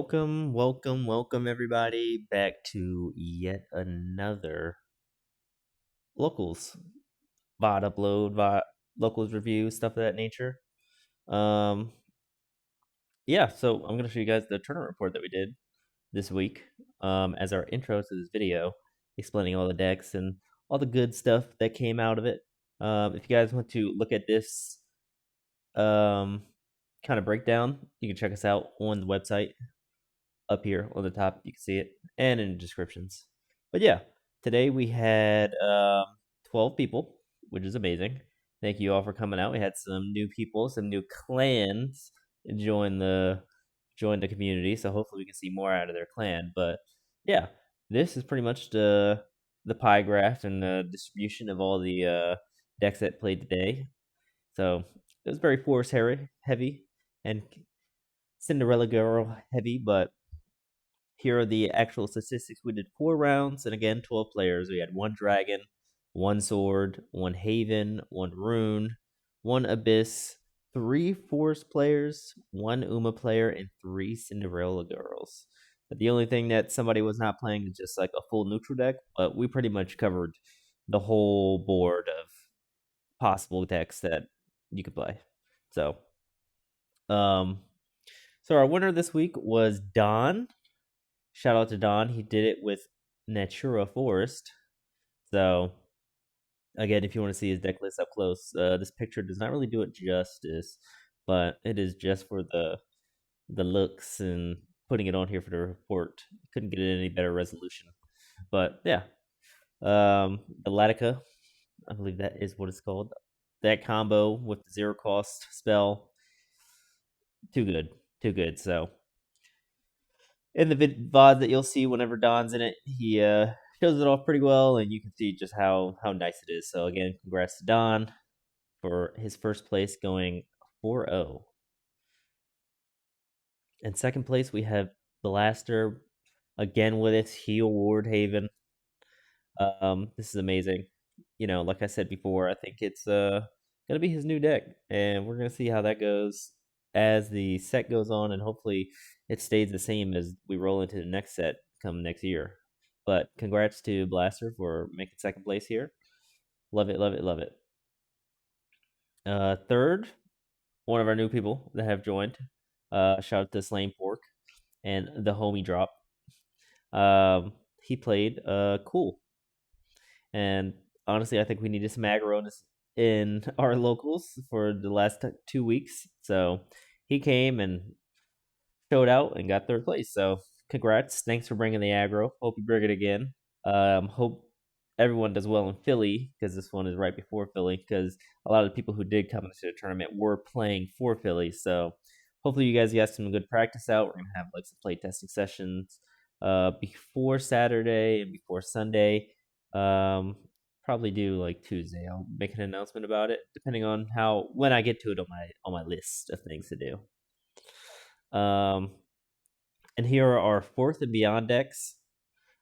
welcome everybody back to yet another locals VOD upload, locals review, stuff of that nature. Um, yeah, so I'm gonna show you guys the tournament report that we did this week. As our intro to this video, explaining all the decks and all the good stuff that came out of it. If you guys want to look at this kind of breakdown, you can check us out on the website. Up here on the top, you can see it, and in the descriptions. But yeah, today we had 12 people, which is amazing. Thank you all for coming out. We had some new people, some new clans join the community, so hopefully we can see more out of their clan. But yeah, this is pretty much the pie graph and the distribution of all the decks that played today. So it was very force heavy and Cinderella girl heavy, but here are the actual statistics. We did 4 rounds, and again, 12 players. We had 1 dragon, 1 sword, 1 haven, 1 rune, 1 abyss, 3 forest players, 1 Uma player, and 3 Cinderella girls. But the only thing that somebody was not playing is just like a full neutral deck, but we pretty much covered the whole board of possible decks that you could play. So, so our winner this week was Don. Shout out to Don. He did it with Natura Forest. So, again, if you want to see his deck list up close, this picture does not really do it justice, but it is just for the looks and putting it on here for the report. Couldn't get any better resolution. But yeah, the Latica, I believe that is what it's called. That combo with the 0 cost spell, too good. So in the VOD that you'll see whenever Don's in it, he shows it off pretty well, and you can see just how nice it is. So again, congrats to Don for his first place, going 4-0. In second place, we have Blaster, again with its Heal Ward Haven. This is amazing. You know, like I said before, I think it's gonna be his new deck, and we're gonna see how that goes as the set goes on, and hopefully it stays the same as we roll into the next set come next year. But congrats to Blaster for making second place here. Love it. Third, one of our new people that have joined. Shout out to Slain Pork and the homie drop. He played cool. And honestly, I think we needed some aggro in our locals for the last 2 weeks. So he came and showed out and got third place. So congrats. Thanks for bringing the aggro. Hope you bring it again. Hope everyone does well in Philly, because this one is right before Philly, because a lot of the people who did come into the tournament were playing for Philly. So hopefully you guys got some good practice out. We're going to have like some play testing sessions before Saturday and before Sunday. Probably do like Tuesday. I'll make an announcement about it, depending on when I get to it on my list of things to do. And here are our fourth and beyond decks.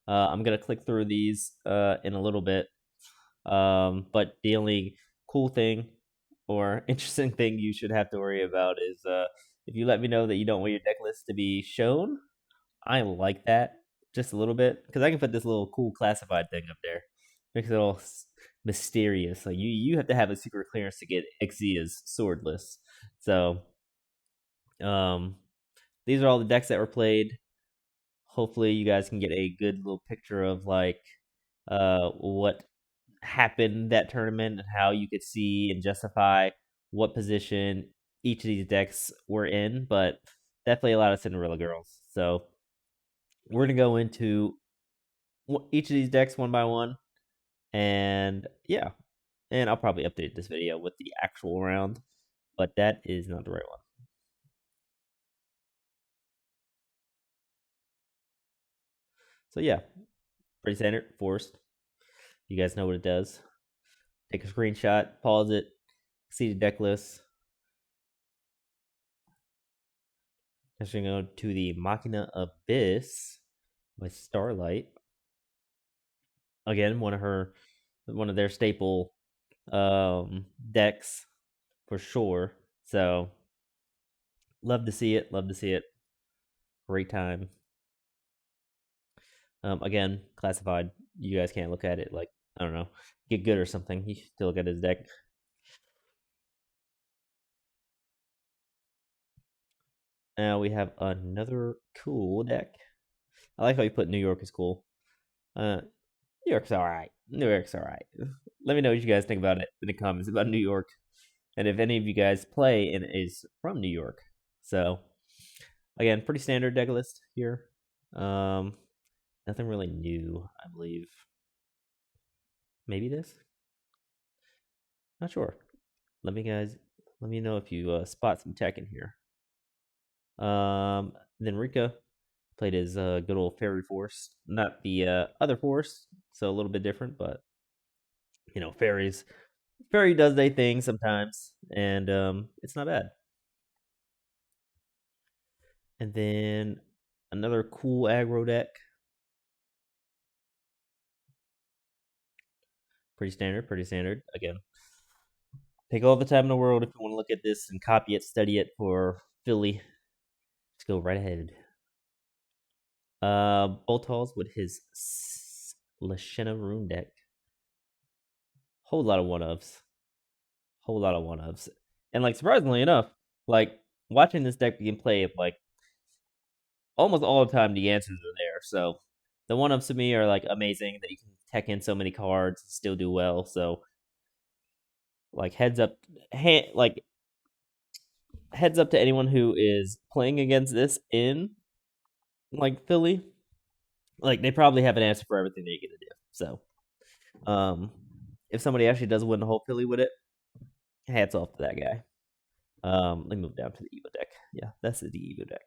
I'm gonna click through these in a little bit. But the only cool thing or interesting thing you should have to worry about is if you let me know that you don't want your deck list to be shown. I like that just a little bit, because I can put this little cool classified thing up there. Makes it all mysterious. Like you have to have a secret clearance to get Xia's swordless. So these are all the decks that were played. Hopefully you guys can get a good little picture of like what happened that tournament and how you could see and justify what position each of these decks were in. But definitely a lot of Cinderella girls. So we're gonna go into each of these decks one by one, and yeah, and I'll probably update this video with the actual round, but that is not the right one. So yeah, pretty standard. Forced. You guys know what it does. Take a screenshot, pause it, see the deck list. Next, we're gonna go to the Machina Abyss with Starlight. Again, one of their staple decks for sure. So love to see it. Great time. Again, classified. You guys can't look at it like, I don't know, get good or something. You should still look at his deck. Now we have another cool deck. I like how you put New York is cool. New York's alright. New York's alright. Let me know what you guys think about it in the comments about New York. And if any of you guys play and is from New York. So again, pretty standard deck list here. Nothing really new, I believe. Maybe this? Not sure. Let me know if you spot some tech in here. Then Rika played his good old fairy force, not the other force, so a little bit different, but you know, fairy does their thing sometimes, and it's not bad. And then another cool aggro deck. Pretty standard. Again, take all the time in the world if you want to look at this and copy it, study it for Philly. Just go right ahead. Boltals with his Lashena rune deck. Whole lot of one-ofs. And like surprisingly enough, like watching this deck begin play, like almost all the time the answers are there. So the one-ups to me are like amazing that you can tech in so many cards and still do well. So like heads up to anyone who is playing against this in like Philly. Like they probably have an answer for everything they're gonna do. So if somebody actually does win the whole Philly with it, hats off to that guy. Let me move down to the Evo deck. Yeah, that's the Evo deck.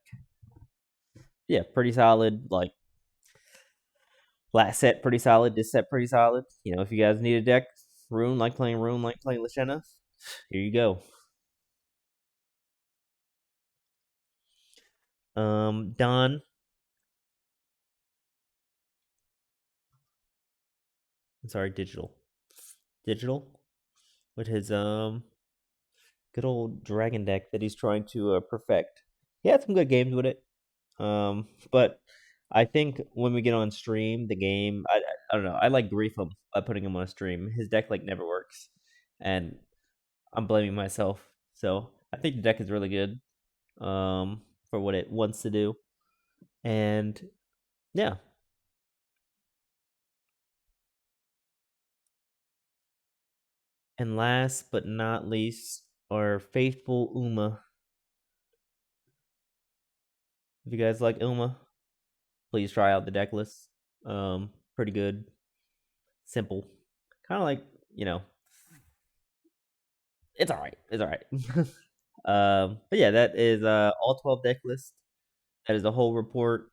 Yeah, pretty solid. Like last set, pretty solid. This set, pretty solid. You know, if you guys need a deck, Rune, like playing Lashena, here you go. Don. I'm sorry, digital. With his good old dragon deck that he's trying to perfect. He had some good games with it. But I think when we get on stream, the game, I don't know. I like grief him by putting him on stream. His deck like never works, and I'm blaming myself. So I think the deck is really good, for what it wants to do, and yeah. And last but not least, our faithful Uma. If you guys like Uma, please try out the deck list. Pretty good, simple, kind of like it's all right. It's all right. But yeah, that is all 12 deck lists. That is the whole report.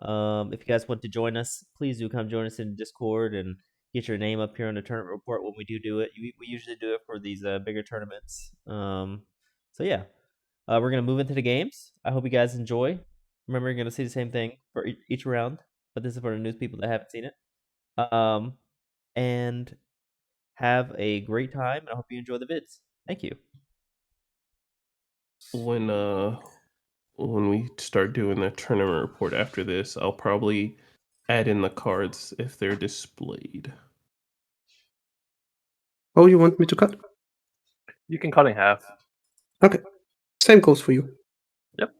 If you guys want to join us, please do come join us in Discord and get your name up here on the tournament report when we do it. We usually do it for these bigger tournaments. So yeah, we're gonna move into the games. I hope you guys enjoy. Remember, you're gonna see the same thing for each round, but this is for the news people that haven't seen it. And have a great time. And I hope you enjoy the vids. Thank you. When we start doing the tournament report after this, I'll probably add in the cards if they're displayed. Oh, you want me to cut? You can cut in half. Okay. Same goes for you. Yep.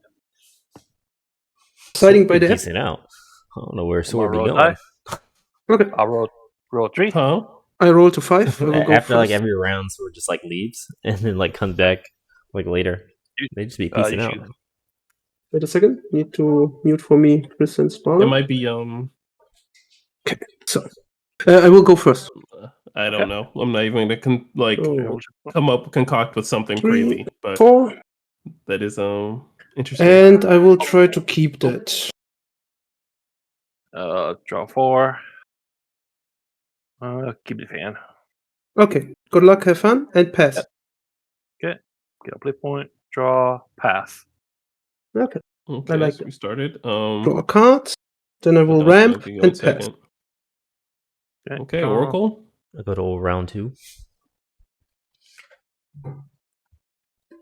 Deciding by the app. Decent out. I don't know where I'm Sword be gonna roll going. Okay. I'll roll 3. Huh? I roll to 5. I will go After like first. every round, Sword just like leaves and then like comes back like later. They just be peacing out. Wait a second. Need to mute for me Chris and It Spawner. might be Okay. So I will go first. I don't know. I'm not even gonna concoct with something 3, crazy, but 4, that is interesting. and I will try to keep that. Draw 4. Keep the fan. Okay. Good luck. Have fun and pass. Yep. Okay. Get a play point. Draw. Pass. Okay. Okay, I like so that. we started. Draw a card. Then I will that was gonna ramp be and on pass. second. Okay, Oracle. A good old round 2.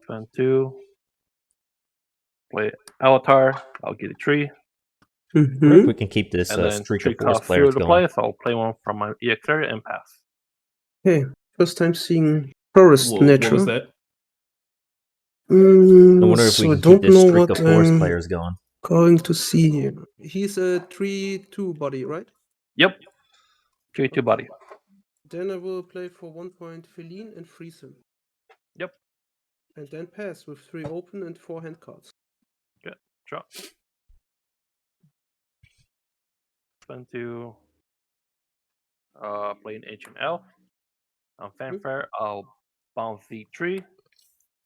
Fan 2. Play Avatar. I'll get a tree. I wonder if Mm-hmm. we can keep this And then streak 3 of force cost 0 players to going. play, so I'll play one from my EX area and pass. Okay, first time seeing Forest What was Nature. that? I wonder if we So I can keep don't this know streak what of force I'm players going. going to see here. He's a 3/2 body, right? Yep. 3/2 body. Then I will play for 1 point Feline and freeze him. Yep. And then pass with 3 open and 4 hand cards. Good. Draw. Spend to play an Ancient Elf. On Fanfare, I'll bounce the tree.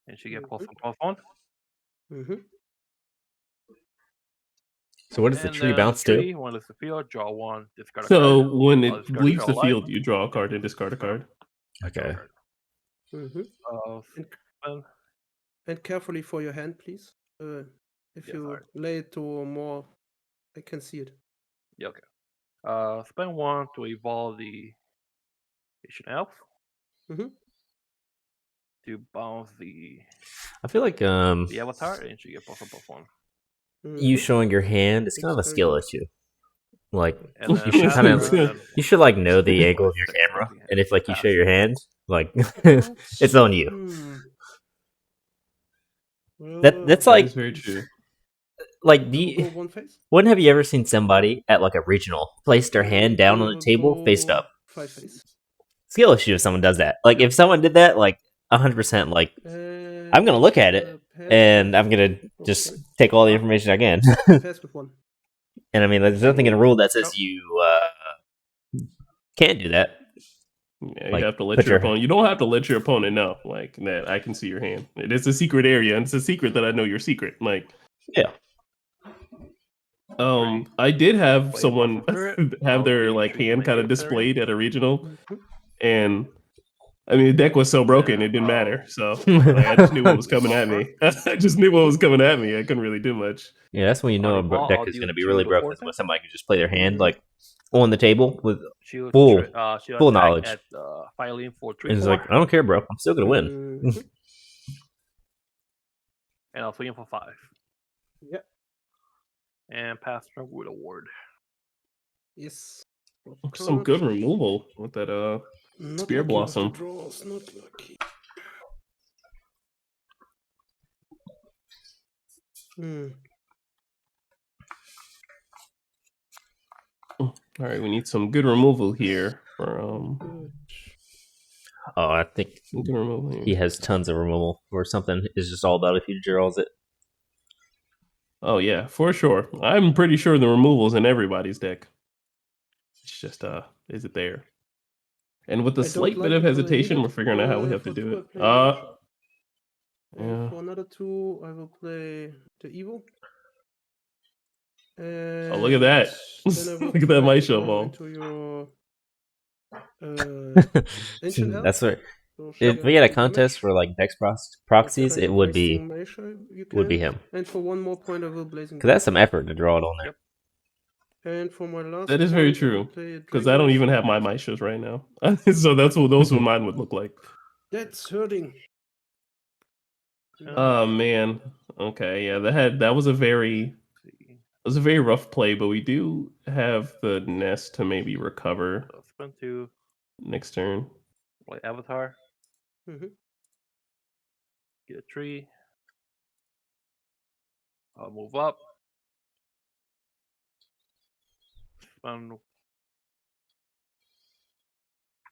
And she get +1/+1. Mm-hmm. So what does the And tree then bounce to? tree, when it's the field, draw 1, discard a So card. when I'll it discard leaves the Trail Light. field, you draw a card and discard a card. Okay. Mm-hmm. Spend. And carefully for your hand, please. If Yes, you alright. lay it to more, I can see it. Yeah, okay. Spend 1 to evolve the Ancient Elf. Mm-hmm. To bounce the I feel like Avatar, and she get +1/+1. you showing your hand is kind of a It's skill very issue. Like And then you should pass kind of turn, you should like know the and angle of your camera, and if like you pass. show your hand, like it's on you. Well, That's That like is very true. like go one face. when have you ever seen somebody at like a regional place their hand down on the table faced up? 5 face. Skill issue if someone does that. Like if someone did that, like 100%, like I'm gonna look at it and I'm gonna just take all the information I can. Pass with 1. And I mean, there's nothing in the rule that says you can't do that. Yeah, Like, you have to let put your your- opponent. You don't have to let your opponent know, like that. I can see your hand. It is a secret area, and it's a secret that I know your secret. Like, Yeah. I did have Play someone Buffer Spirit. have their I'll like treat hand my kind of EX area. displayed at a regional, and I mean the deck was so broken it didn't matter. So like, I just knew what was coming at me. I just knew what was coming at me. I couldn't really do much. Yeah, that's when you know On a evolve, deck I'll is do going to be 2 really to broken. Is 14. when somebody can just play their hand like on the table with She'll full attack knowledge. at Filene for 3/4. And it's like, I don't care, bro. I'm still going to win. And I'll swing for 5. Yep. And pass turn with a ward. Yes. Some good removal with that Not Spear lucky Blossom. with the draws, not lucky. All right, we need some good removal here for Good. Oh, I think good removal here. he has tons of removal or something. It's just all about if he draws it. Oh yeah, for sure. I'm pretty sure the removal's in everybody's deck. It's just is it there? And with a I don't slight like bit of it, but I need hesitation, it. we're figuring out how we have For to do 2, I it. play Nature. Yeah. For another 2, I will play the Evil. And Oh, look at that. Then I will Look at that try my to show go ball. into your Ancient Elf. That's right. So If we had a contest for like Dex proxies, it would be him. And for 1 more point, I will Blazing. Because that's some effort to draw it on there. And for my last That is very point, I will true. play Because I don't even have my Dragon's shows right now. So that's what those what mine would look like. That's hurting. Oh man. Okay, yeah, that was a very rough play, but we do have the nest to maybe recover So spend 2. next turn. Play Avatar. Mhm. Get a tree. I'll move up. Spend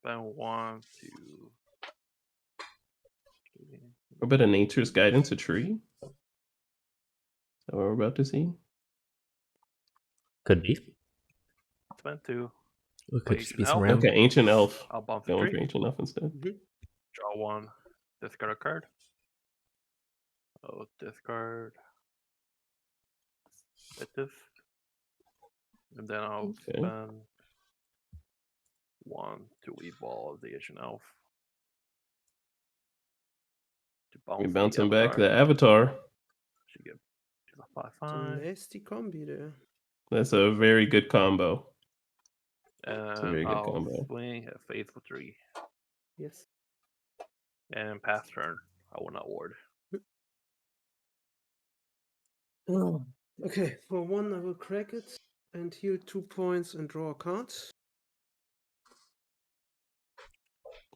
1 to. A bit of Nature's Guidance, a tree. Is that what we're about to see? Could be. Spend 2. Could just be some Elf. random. Okay, Ancient Elf. I'll bounce a Going tree. for Ancient Elf instead. Draw 1. Discard a card. Oh, discard. Hit this. And then I'll spend 1 to evolve the Asian Elf. We bouncing back the Avatar. She get a 5/5. Nasty combi there. That's a very good combo. And It's a very good I'll combo. swing a Faithful 3. Yes. And pass turn. I will not ward. Oh, okay, for 1 I will crack it and heal 2 points and draw a card.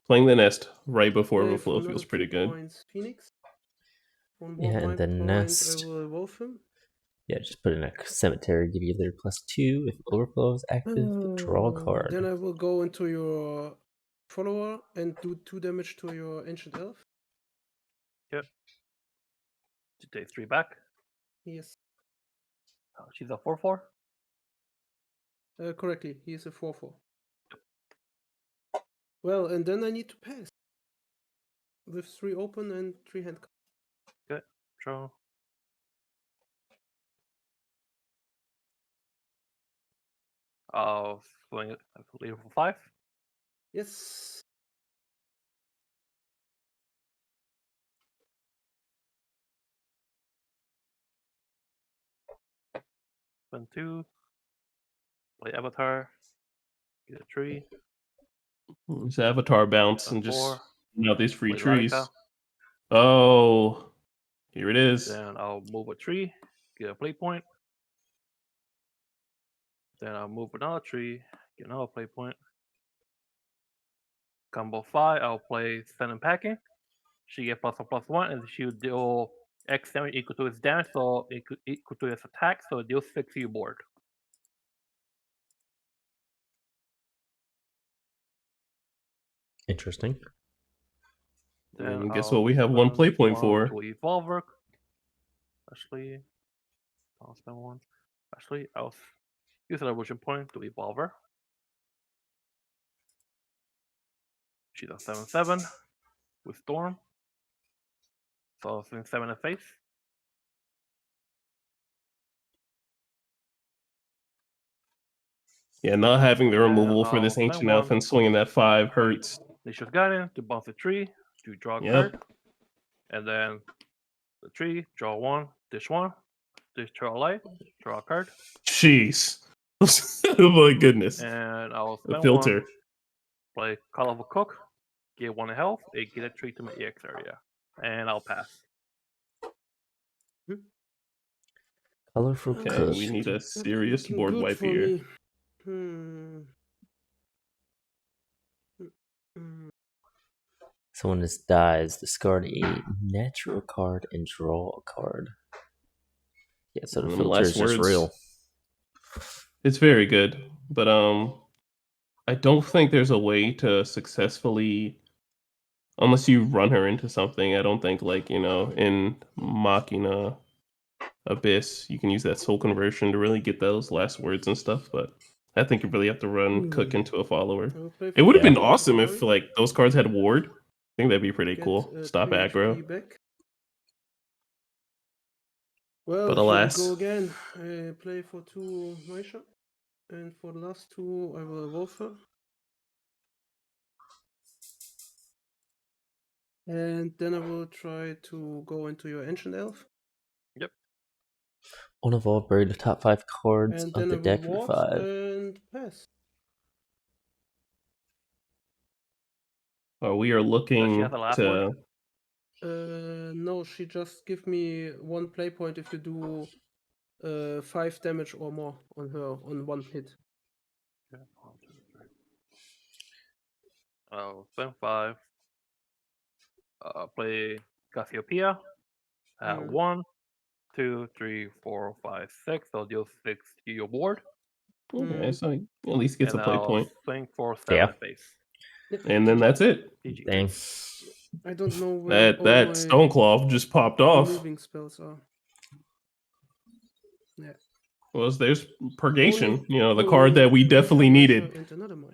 Playing the nest right before Play for overflow another feels 2 pretty good. points Phoenix. For Yeah, and 1 the point nest. I will evolve him. Yeah, just put in a cemetery, give you their +2. If overflow is active, draw a card. Then I will go into your follower and do 2 damage to your ancient elf. Yep. She takes 3 back. Yes. She's a 4/4. Correctly, he is a 4/4. Well, and then I need to pass. With 3 open and 3 hand cards. Good. Draw. I'll swing it. I leave it for 5. Yes. Spend 2. Play Avatar. Get a tree. Just Avatar bounce Spend and just 4. out these free Play trees. Radica. Oh, here it is. Then I'll move a tree. Get a play point. Then I'll move another tree. Get another play point. Combo 5. I'll play Send and Packing. She gets +1/+1, and she'll deal X damage equal to its damage, so equal to its attack, so it deals 6 to your board. Interesting. Then And guess I'll what? We have 1 play spend point 1 for. to Evolver. Actually, I'll spend 1. Actually, I'll use an evolution point to Evolver. She's a 7/7 with Storm. So I'll swing 7 in face. Yeah, not having the And removal for I'll this spend ancient elf 1. and swinging that 5 hurts. Nature's Guidance to bounce a tree, to draw a Yep. card. And then the tree, draw 1, dish 1, dish draw a light, draw a card. Jeez. Oh my goodness. And I'll The spend 1, filter. play Colorful Cook, get 1 health, and get a tree to my EX area. And I'll pass. Colorful Okay, Cook. we need a Not serious looking board good wipe for here. me. Someone just dies. Discard a natural card and draw a card. Yeah, so the filter Last is just words. real. It's very good, but I don't think there's a way to successfully, unless you run her into something. I don't think, like, in Machina Abyss, you can use that soul conversion to really get those last words and stuff. But I think you really have to run Cook into a follower. I will play It would have for been 2 awesome if, Safari, like, those cards had ward. I think that'd be pretty get cool. Stop 3 aggro. HP back. Well, But here we alas. go again. I play for 2 Maisha. And for the last 2, I will evolve her. And then I will try to go into your Ancient Elf. Yep. Unevolved, bury the top 5 cards And of then the I will deck for ward 5. and pass. We are Does she looking have the last to. word? No, she just give me 1 play point if you do 5 damage or more on her on 1 hit. Yeah, 1, 2, 3. I'll spend 5. Play Cassiopeia. 1, 2, 3, 4, 5, 6. So deal 6 to your board. Okay, so he at least gets And a play I'll point. swing for 7 Yeah. face. And then that's it. GG. Dang. I don't know where all That my Stoneclaw just popped off. removing spells are. Yeah. Well, there's Purgation, Only the card that we definitely Maisha, needed. Maisha, and another Maisha.